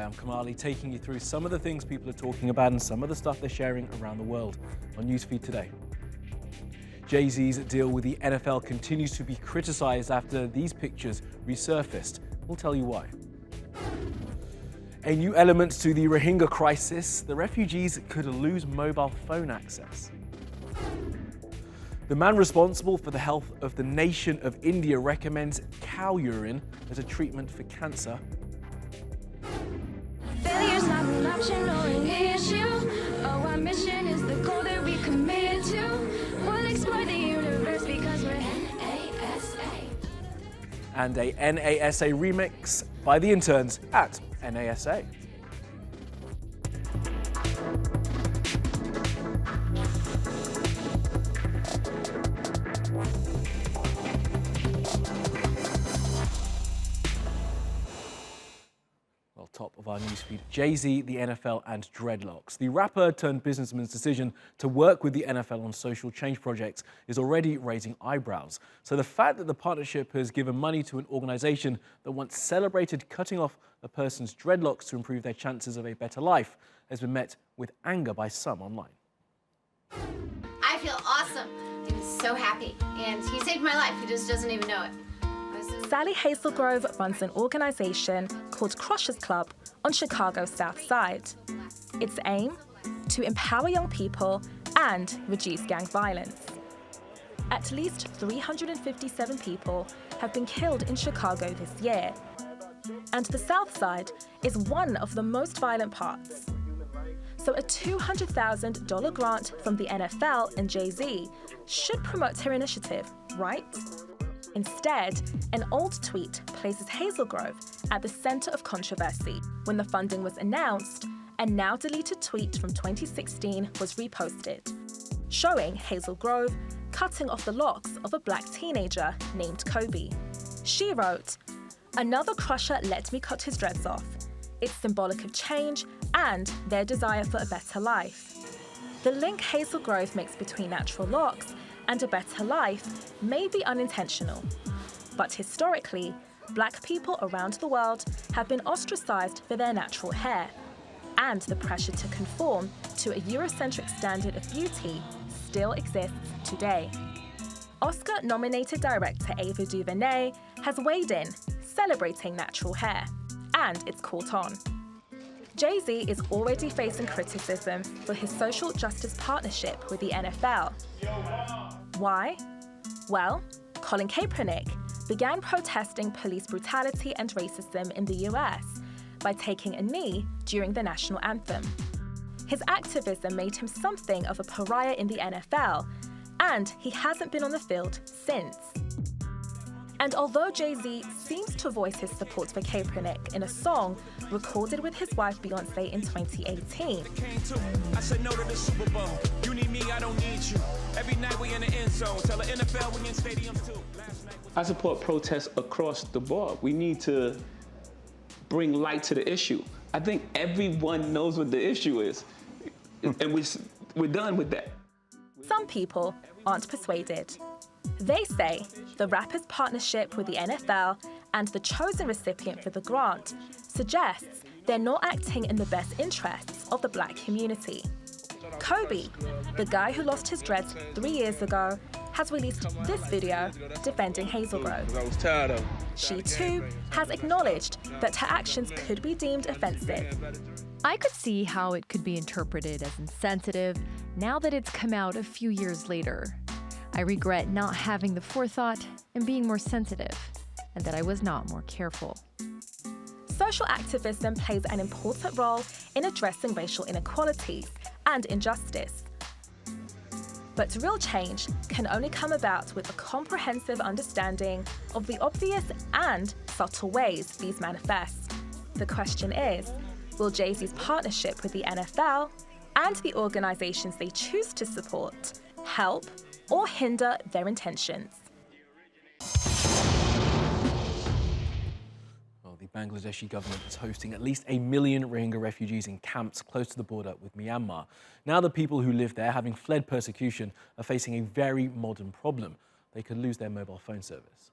I'm Kamali, taking you through some of the things people are talking about and some of the stuff they're sharing around the world on Newsfeed today. JayZ's deal with the NFL continues to be criticized after these pictures resurfaced. We'll tell you why. A new element to the Rohingya crisis, the refugees could lose mobile phone access. The man responsible for the health of the nation of India recommends cow urine as a treatment for cancer. Failure's not an option or an issue. Oh, our mission is the goal that we committed to. We'll explore the universe because we're NASA. And a NASA remix by the interns at NASA. Well, top of our newsfeed, JayZ, the NFL, and dreadlocks. The rapper turned businessman's decision to work with the NFL on social change projects is already raising eyebrows. So the fact that the partnership has given money to an organization that once celebrated cutting off a person's dreadlocks to improve their chances of a better life has been met with anger by some online. I feel awesome. I'm so happy. And he saved my life. He just doesn't even know it. Sally Hazelgrove runs an organisation called Crushers Club on Chicago's South Side. Its aim? To empower young people and reduce gang violence. At least 357 people have been killed in Chicago this year. And the South Side is one of the most violent parts. So a $200,000 grant from the NFL and JayZ should promote her initiative, right? Instead, an old tweet places Hazelgrove at the center of controversy when the funding was announced. A now deleted tweet from 2016 was reposted, showing Hazelgrove cutting off the locks of a black teenager named Kobe. She wrote, "Another crusher let me cut his dreads off. It's symbolic of change and their desire for a better life." The link Hazelgrove makes between natural locks and a better life may be unintentional. But historically, black people around the world have been ostracized for their natural hair, and the pressure to conform to a Eurocentric standard of beauty still exists today. Oscar-nominated director Ava DuVernay has weighed in, celebrating natural hair, and it's caught on. JayZ is already facing criticism for his social justice partnership with the NFL. Why? Well, Colin Kaepernick began protesting police brutality and racism in the US by taking a knee during the national anthem. His activism made him something of a pariah in the NFL, and he hasn't been on the field since. And although JayZ seems to voice his support for Kaepernick in a song recorded with his wife Beyonce in 2018. I said no to the Super Bowl. You need me, I don't need you. Every night we in the end zone. Tell the NFL we in stadiums too. I support protests across the board. We need to bring light to the issue. I think everyone knows what the issue is, and we're done with that. Some people aren't persuaded. They say the rapper's partnership with the NFL and the chosen recipient for the grant suggests they're not acting in the best interests of the black community. Kobe, the guy who lost his dreads 3 years ago, has released this video defending Hazelgrove. I was tired of. She too has acknowledged that her actions could be deemed offensive. I could see how it could be interpreted as insensitive now that it's come out a few years later. I regret not having the forethought and being more sensitive, and that I was not more careful. Social activism plays an important role in addressing racial inequalities and injustice. But real change can only come about with a comprehensive understanding of the obvious and subtle ways these manifest. The question is, will JayZ's partnership with the NFL and the organizations they choose to support help or hinder their intentions? Well, the Bangladeshi government is hosting at least 1 million Rohingya refugees in camps close to the border with Myanmar. Now the people who live there, having fled persecution, are facing a very modern problem. They could lose their mobile phone service.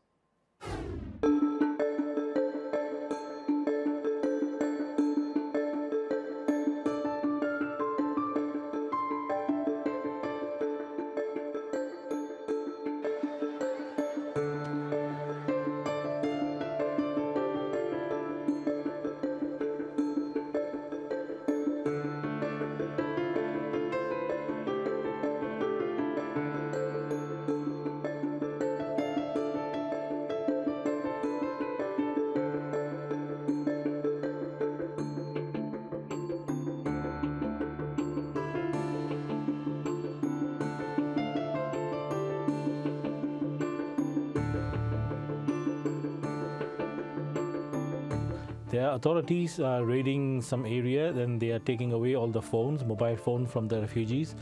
The authorities are raiding some area, then they are taking away all the phones, mobile phones from the refugees.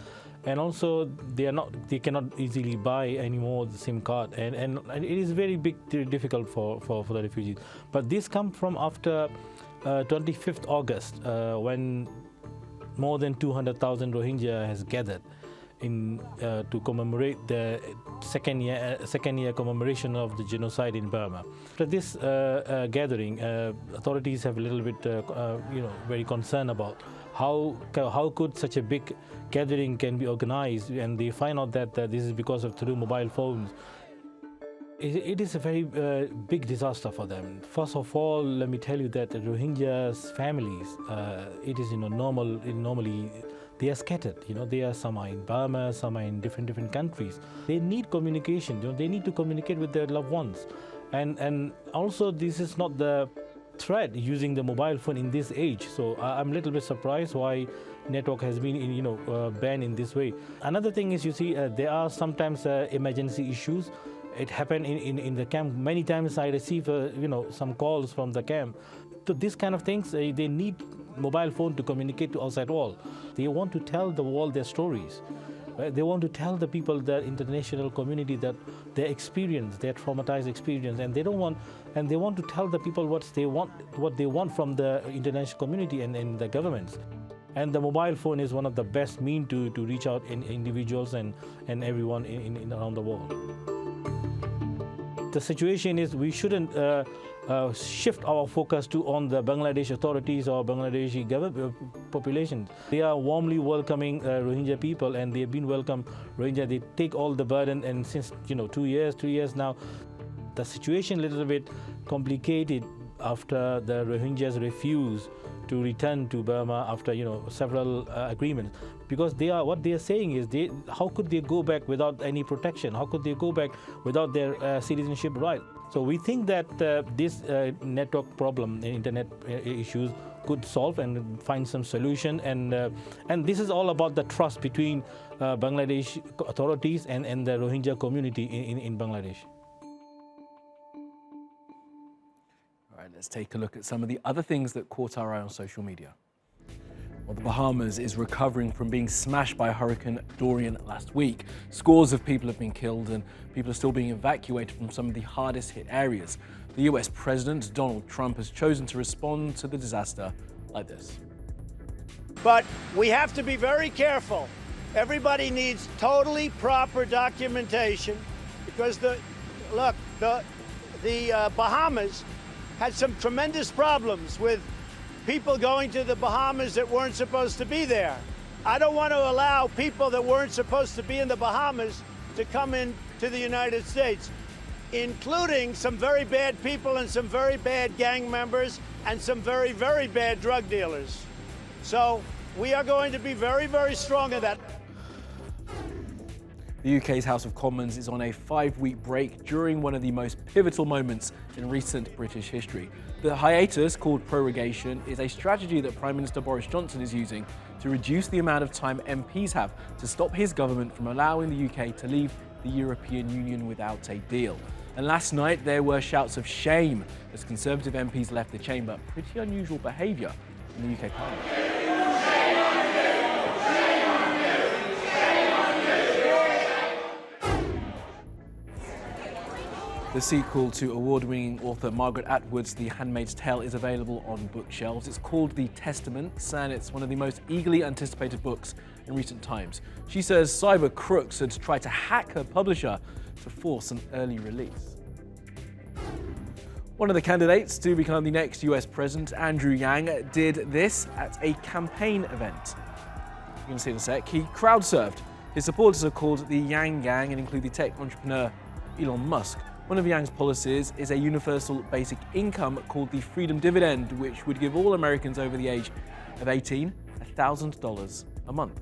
And also, they cannot easily buy anymore the SIM card, and it is very difficult for the refugees. But this comes from after 25th August, when more than 200,000 Rohingya has gathered to commemorate the second year commemoration of the genocide in Burma. After this gathering, authorities have a little bit, very concerned about how could such a big gathering can be organized, and they find out that this is because of through mobile phones. It is a very big disaster for them. First of all, let me tell you that the Rohingyas families, it is normally they are scattered. Some are in Burma, some are in different countries. They need communication. They need to communicate with their loved ones, and also this is not the threat using the mobile phone in this age. So I'm a little bit surprised why network has been banned in this way. Another thing is, there are sometimes emergency issues. It happened in the camp. Many times I receive some calls from the camp. So these kind of things, they need mobile phone to communicate to outside world. They want to tell the world their stories. Right? They want to tell the people, the international community, that their experience, their traumatized experience, and they want to tell the people what they want from the international community and the governments. And the mobile phone is one of the best means to reach out in individuals and everyone in around the world. The situation is we shouldn't shift our focus on the Bangladesh authorities or Bangladeshi population. They are warmly welcoming Rohingya people, and they have been welcome Rohingya. They take all the burden, and since 3 years now, the situation a little bit complicated after the Rohingyas refuse to return to Burma after several agreements, because what they are saying is how could they go back without any protection? How could they go back without their citizenship right? So we think that this network problem, internet issues, could solve and find some solution, and this is all about the trust between Bangladesh authorities and the Rohingya community in Bangladesh. All right, let's take a look at some of the other things that caught our eye on social media. Well, the Bahamas is recovering from being smashed by Hurricane Dorian last week. Scores of people have been killed, and people are still being evacuated from some of the hardest hit areas. The US President Donald Trump has chosen to respond to the disaster like this. But we have to be very careful. Everybody needs totally proper documentation, because the Bahamas had some tremendous problems with people going to the Bahamas that weren't supposed to be there. I don't want to allow people that weren't supposed to be in the Bahamas to come into the United States, including some very bad people and some very bad gang members and some very, very bad drug dealers. So we are going to be very, very strong in that. The UK's House of Commons is on a 5-week break during one of the most pivotal moments in recent British history. The hiatus, called prorogation, is a strategy that Prime Minister Boris Johnson is using to reduce the amount of time MPs have to stop his government from allowing the UK to leave the European Union without a deal. And last night there were shouts of shame as Conservative MPs left the chamber. Pretty unusual behaviour in the UK Parliament. The sequel to award-winning author Margaret Atwood's The Handmaid's Tale is available on bookshelves. It's called The Testaments, and it's one of the most eagerly anticipated books in recent times. She says cyber crooks had tried to hack her publisher to force an early release. One of the candidates to become the next US president, Andrew Yang, did this at a campaign event. You're going to see in a sec. He crowd-surfed. His supporters are called the Yang Gang and include the tech entrepreneur Elon Musk. One of Yang's policies is a universal basic income called the Freedom Dividend, which would give all Americans over the age of 18 $1,000 a month.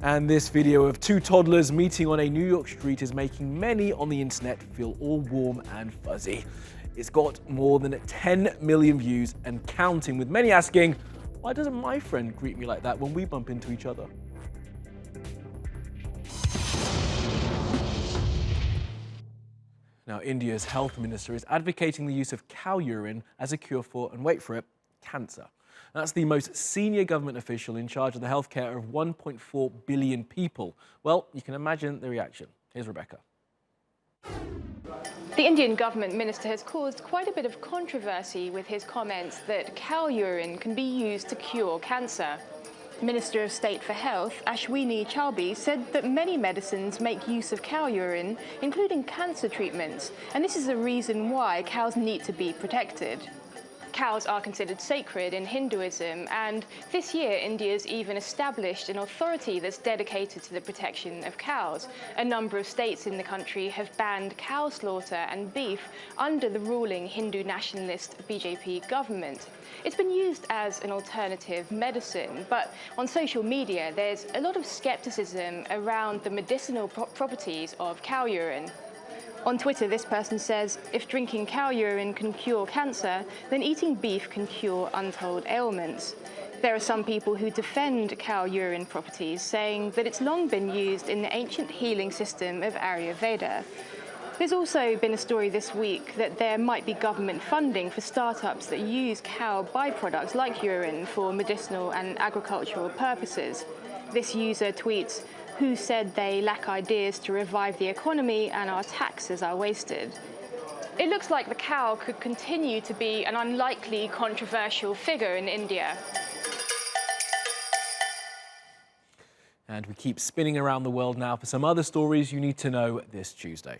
And this video of two toddlers meeting on a New York street is making many on the internet feel all warm and fuzzy. It's got more than 10 million views and counting, with many asking, why doesn't my friend greet me like that when we bump into each other? Now, India's health minister is advocating the use of cow urine as a cure for, and wait for it, cancer. That's the most senior government official in charge of the healthcare of 1.4 billion people. Well, you can imagine the reaction. Here's Rebecca. The Indian government minister has caused quite a bit of controversy with his comments that cow urine can be used to cure cancer. Minister of State for Health, Ashwini Chaubey, said that many medicines make use of cow urine, including cancer treatments, and this is the reason why cows need to be protected. Cows are considered sacred in Hinduism, and this year India's even established an authority that's dedicated to the protection of cows. A number of states in the country have banned cow slaughter and beef under the ruling Hindu nationalist BJP government. It's been used as an alternative medicine, but on social media there's a lot of skepticism around the medicinal properties of cow urine. On Twitter, this person says, if drinking cow urine can cure cancer, then eating beef can cure untold ailments. There are some people who defend cow urine properties, saying that it's long been used in the ancient healing system of Ayurveda. There's also been a story this week that there might be government funding for startups that use cow byproducts like urine for medicinal and agricultural purposes. This user tweets, "Who said they lack ideas to revive the economy and our taxes are wasted?" It looks like the cow could continue to be an unlikely controversial figure in India. And we keep spinning around the world now for some other stories you need to know this Tuesday.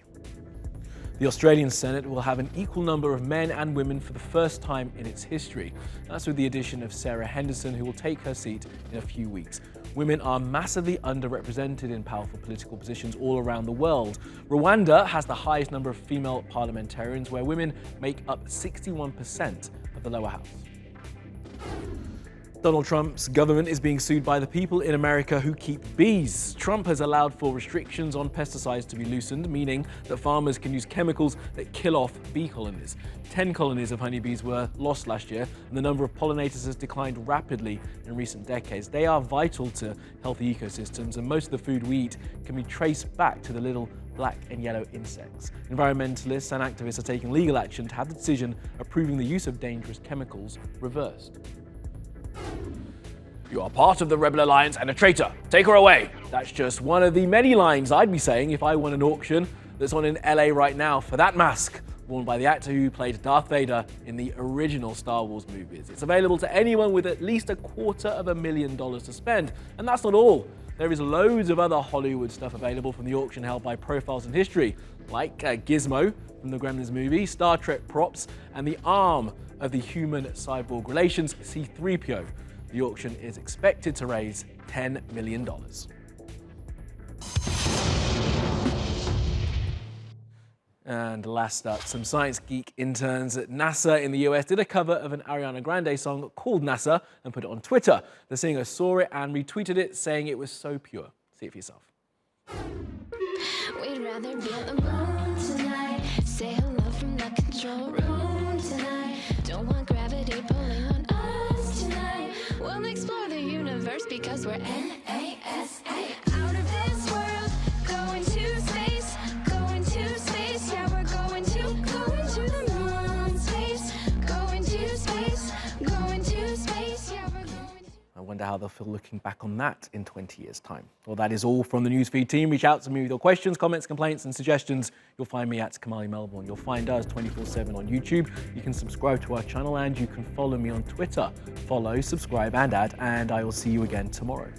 The Australian Senate will have an equal number of men and women for the first time in its history. That's with the addition of Sarah Henderson, who will take her seat in a few weeks. Women are massively underrepresented in powerful political positions all around the world. Rwanda has the highest number of female parliamentarians, where women make up 61% of the lower house. Donald Trump's government is being sued by the people in America who keep bees. Trump has allowed for restrictions on pesticides to be loosened, meaning that farmers can use chemicals that kill off bee colonies. 10 colonies of honeybees were lost last year, and the number of pollinators has declined rapidly in recent decades. They are vital to healthy ecosystems, and most of the food we eat can be traced back to the little black and yellow insects. Environmentalists and activists are taking legal action to have the decision approving the use of dangerous chemicals reversed. "You are part of the Rebel Alliance and a traitor. Take her away." That's just one of the many lines I'd be saying if I won an auction that's on in LA right now for that mask worn by the actor who played Darth Vader in the original Star Wars movies. It's available to anyone with at least $250,000 to spend. And that's not all. There is loads of other Hollywood stuff available from the auction held by profiles in history, like Gizmo from the Gremlins movie, Star Trek props, and the arm of the human-cyborg relations, C-3PO. The auction is expected to raise $10 million. And last up, some science geek interns at NASA in the US did a cover of an Ariana Grande song called NASA and put it on Twitter. The singer saw it and retweeted it, saying it was so pure. See it for yourself. We'd rather be on the moon tonight. Say hello from the control room tonight. Don't want gravity pulling on us tonight. We'll explore the universe because we're NASA. Out of this world, going to space, going to space. Yeah, we're going to the moon, space, going to space, going to space. Yeah, we're going to. I wonder how they'll feel looking back on that in 20 years' time. Well, that is all from the Newsfeed team. Reach out to me with your questions, comments, complaints, and suggestions. You'll find me at Kamali Melbourne. You'll find us 24/7 on YouTube. You can subscribe to our channel and you can follow me on Twitter. Follow, subscribe, and add, and I will see you again tomorrow.